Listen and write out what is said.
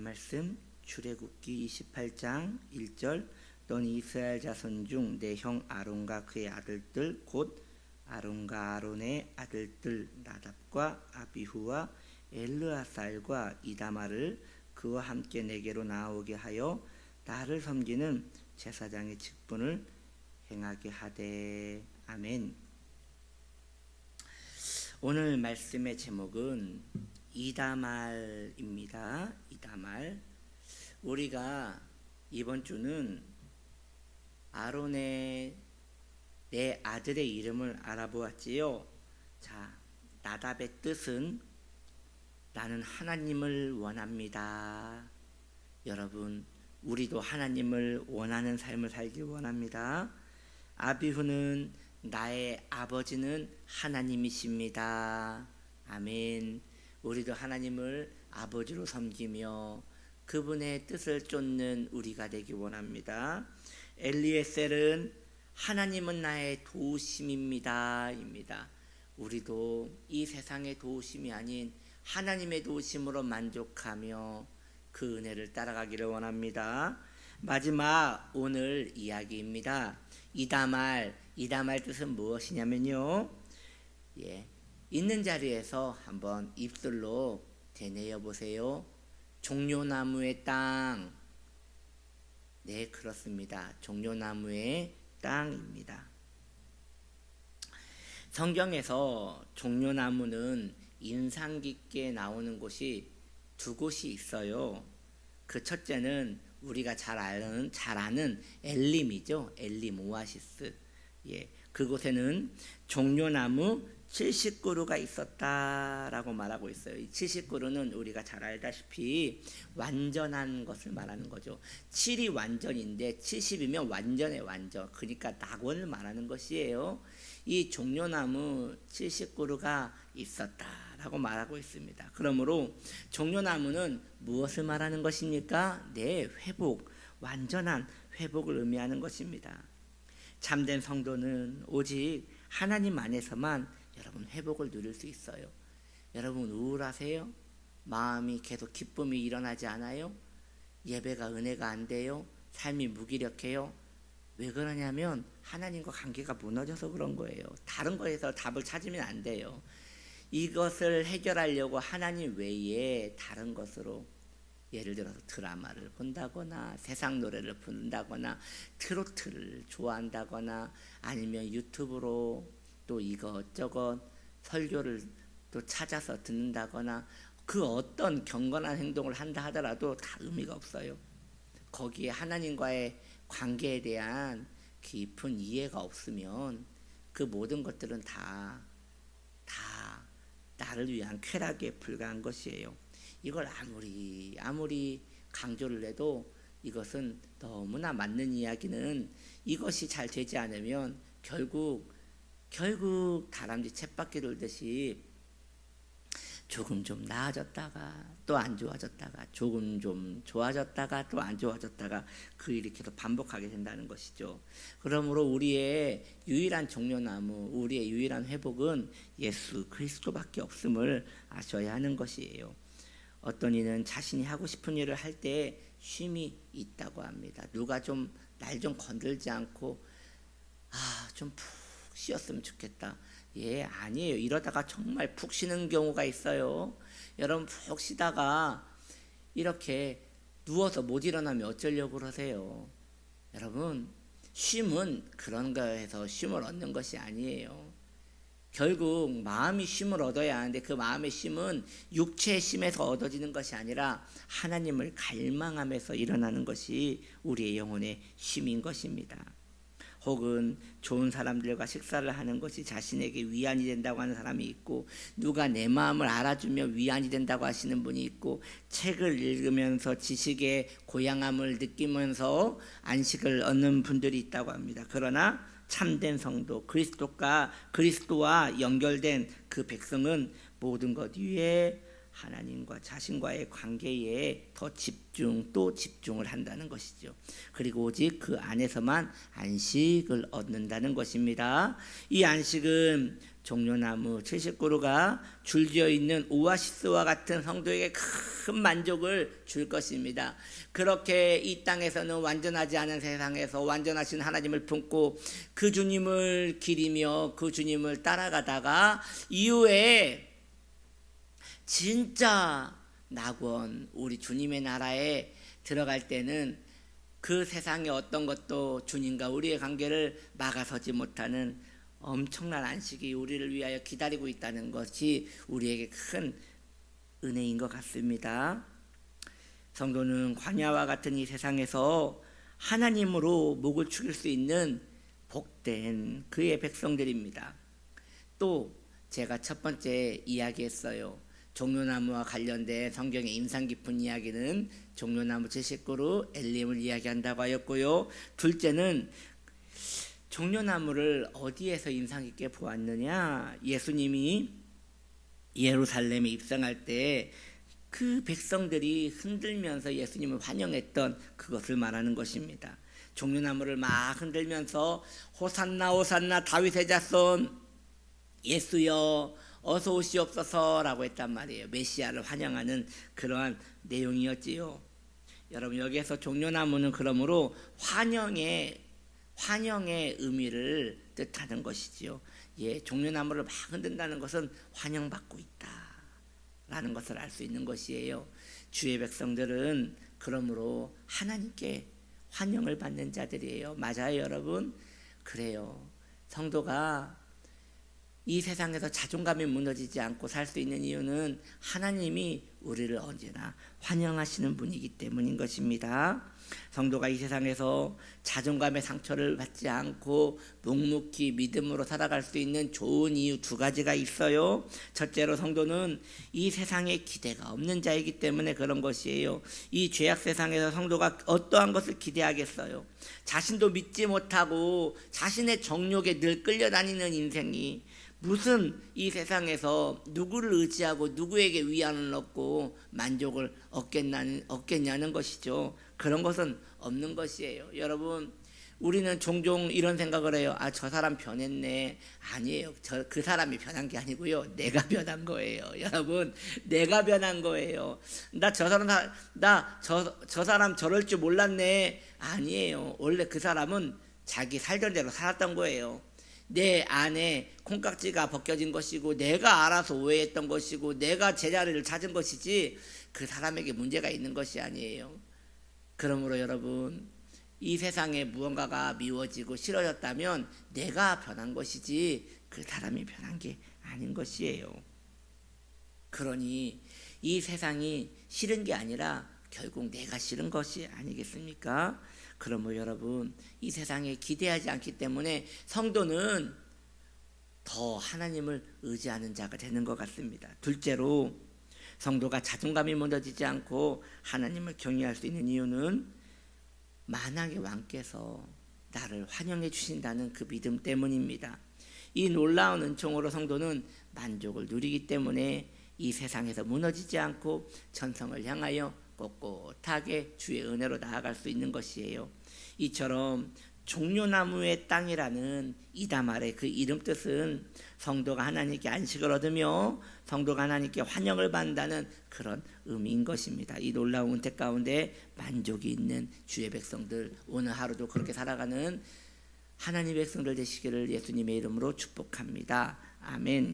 말씀 출애굽기 28장 1절 너는 이스라엘 자손 중 내 형 아론과 그의 아들들 곧 아론과 아론의 아들들 나답과 아비후와 엘르아살과 이다말을 그와 함께 내게로 나오게 하여 나를 섬기는 제사장의 직분을 행하게 하되. 아멘. 오늘 말씀의 제목은 이다말입니다. 이다말. 우리가 이번 주는 아론의 내 아들의 이름을 알아보았지요. 자, 나답의 뜻은 나는 하나님을 원합니다. 여러분, 우리도 하나님을 원하는 삶을 살길 원합니다. 아비후는 나의 아버지는 하나님이십니다. 아멘. 우리도 하나님을 아버지로 섬기며 그분의 뜻을 쫓는 우리가 되기 원합니다. 엘리에셀은 하나님은 나의 도우심입니다 입니다. 우리도 이 세상의 도우심이 아닌 하나님의 도우심으로 만족하며 그 은혜를 따라가기를 원합니다. 마지막 오늘 이야기입니다. 이다말 뜻은 무엇이냐면요, 있는 자리에서 한번 입술로 되뇌어 보세요. 종려나무의 땅. 네, 그렇습니다. 종려나무의 땅입니다. 성경에서 종려나무는 인상 깊게 나오는 곳이 두 곳이 있어요. 그 첫째는 우리가 잘 아는 엘림이죠. 엘림 오아시스. 그곳에는 종려나무 70그루가 있었다라고 말하고 있어요. 이 70그루는 우리가 잘 알다시피 완전한 것을 말하는 거죠. 7이 완전인데 70이면 완전의 완전. 그러니까 낙원을 말하는 것이에요. 이 종려나무 70그루가 있었다라고 말하고 있습니다. 그러므로 종려나무는 무엇을 말하는 것입니까? 네, 회복, 완전한 회복을 의미하는 것입니다. 참된 성도는 오직 하나님 안에서만 여러분 회복을 누릴 수 있어요. 여러분 우울하세요? 마음이 계속 기쁨이 일어나지 않아요? 예배가 은혜가 안 돼요? 삶이 무기력해요? 왜 그러냐면 하나님과 관계가 무너져서 그런 거예요. 다른 거에서 답을 찾으면 안 돼요. 이것을 해결하려고 하나님 외에 다른 것으로, 예를 들어서 드라마를 본다거나 세상 노래를 부른다거나 트로트를 좋아한다거나 아니면 유튜브로 또 이것저것 설교를 또 찾아서 듣는다거나 그 어떤 경건한 행동을 한다 하더라도 다 의미가 없어요. 거기에 하나님과의 관계에 대한 깊은 이해가 없으면 그 모든 것들은 다 나를 위한 쾌락에 불과한 것이에요. 이걸 아무리 강조를 해도 이것은 너무나 맞는 이야기는, 이것이 잘 되지 않으면 결국 다람쥐 쳇바퀴 돌듯이 조금 좀 나아졌다가 또 안 좋아졌다가 조금 좀 좋아졌다가 또 안 좋아졌다가 그 일이 계속 반복하게 된다는 것이죠. 그러므로 우리의 유일한 종려나무, 우리의 유일한 회복은 예수 그리스도밖에 없음을 아셔야 하는 것이에요. 어떤 이는 자신이 하고 싶은 일을 할 때 쉼이 있다고 합니다. 누가 좀 날 좀 건들지 않고 좀 푹 쉬었으면 좋겠다. 아니에요. 이러다가 정말 푹 쉬는 경우가 있어요. 여러분 푹 쉬다가 이렇게 누워서 못 일어나면 어쩌려고 그러세요? 여러분, 쉼은 그런 거에서 쉼을 얻는 것이 아니에요. 결국 마음이 쉼을 얻어야 하는데 그 마음의 쉼은 육체의 쉼에서 얻어지는 것이 아니라 하나님을 갈망하면서 일어나는 것이 우리의 영혼의 쉼인 것입니다. 혹은 좋은 사람들과 식사를 하는 것이 자신에게 위안이 된다고 하는 사람이 있고, 누가 내 마음을 알아주며 위안이 된다고 하시는 분이 있고, 책을 읽으면서 지식의 고향함을 느끼면서 안식을 얻는 분들이 있다고 합니다. 그러나 참된 성도, 그리스도와 연결된 그 백성은 모든 것 위에 하나님과 자신과의 관계에 더 또 집중을 한다는 것이죠. 그리고 오직 그 안에서만 안식을 얻는다는 것입니다. 이 안식은 종려나무 70그루가 줄지어 있는 오아시스와 같은 성도에게 큰 만족을 줄 것입니다. 그렇게 이 땅에서는 완전하지 않은 세상에서 완전하신 하나님을 품고 그 주님을 기리며 그 주님을 따라가다가 이후에 진짜 낙원 우리 주님의 나라에 들어갈 때는 그 세상의 어떤 것도 주님과 우리의 관계를 막아서지 못하는 엄청난 안식이 우리를 위하여 기다리고 있다는 것이 우리에게 큰 은혜인 것 같습니다. 성도는 광야와 같은 이 세상에서 하나님으로 목을 축일 수 있는 복된 그의 백성들입니다. 또 제가 첫 번째 이야기했어요. 종려나무와 관련된 성경의 인상 깊은 이야기는 종려나무 70그루 엘림을 이야기한다고 하였고요. 둘째는 종려나무를 어디에서 인상 깊게 보았느냐? 예수님이 예루살렘에 입성할 때 그 백성들이 흔들면서 예수님을 환영했던 그것을 말하는 것입니다. 종려나무를 막 흔들면서 호산나 호산나 다윗의 자손 예수여 어서 오시옵소서라고 했단 말이에요. 메시아를 환영하는 그러한 내용이었지요. 여러분 여기에서 종려나무는 그러므로 환영의 의미를 뜻하는 것이지요. 예, 종려나무를 막 흔든다는 것은 환영받고 있다라는 것을 알 수 있는 것이에요. 주의 백성들은 그러므로 하나님께 환영을 받는 자들이에요. 맞아요, 여러분? 그래요. 성도가 이 세상에서 자존감이 무너지지 않고 살 수 있는 이유는 하나님이 우리를 언제나 환영하시는 분이기 때문인 것입니다. 성도가 이 세상에서 자존감의 상처를 받지 않고 묵묵히 믿음으로 살아갈 수 있는 좋은 이유 두 가지가 있어요. 첫째로 성도는 이 세상에 기대가 없는 자이기 때문에 그런 것이에요. 이 죄악 세상에서 성도가 어떠한 것을 기대하겠어요. 자신도 믿지 못하고 자신의 정욕에 늘 끌려다니는 인생이 무슨 이 세상에서 누구를 의지하고 누구에게 위안을 얻고 만족을 얻겠냐는 것이죠. 그런 것은 없는 것이에요. 여러분 우리는 종종 이런 생각을 해요. 아, 저 사람 변했네. 아니에요. 그 사람이 변한 게 아니고요. 내가 변한 거예요. 여러분 내가 변한 거예요. 저 사람 저럴 줄 몰랐네. 아니에요. 원래 그 사람은 자기 살던 대로 살았던 거예요. 내 안에 콩깍지가 벗겨진 것이고 내가 알아서 오해했던 것이고 내가 제자리를 찾은 것이지 그 사람에게 문제가 있는 것이 아니에요. 그러므로 여러분 이 세상에 무언가가 미워지고 싫어졌다면 내가 변한 것이지 그 사람이 변한 게 아닌 것이에요. 그러니 이 세상이 싫은 게 아니라 결국 내가 싫은 것이 아니겠습니까? 그러므로 여러분 이 세상에 기대하지 않기 때문에 성도는 더 하나님을 의지하는 자가 되는 것 같습니다. 둘째로 성도가 자존감이 무너지지 않고 하나님을 경외할 수 있는 이유는 만왕의 왕께서 나를 환영해 주신다는 그 믿음 때문입니다. 이 놀라운 은총으로 성도는 만족을 누리기 때문에 이 세상에서 무너지지 않고 천성을 향하여 꼿꼿하게 주의 은혜로 나아갈 수 있는 것이에요. 이처럼 종려나무의 땅이라는 이다말의 그 이름 뜻은 성도가 하나님께 안식을 얻으며 성도가 하나님께 환영을 받는다는 그런 의미인 것입니다. 이 놀라운 은택 가운데 만족이 있는 주의 백성들 오늘 하루도 그렇게 살아가는 하나님의 백성들 되시기를 예수님의 이름으로 축복합니다. 아멘.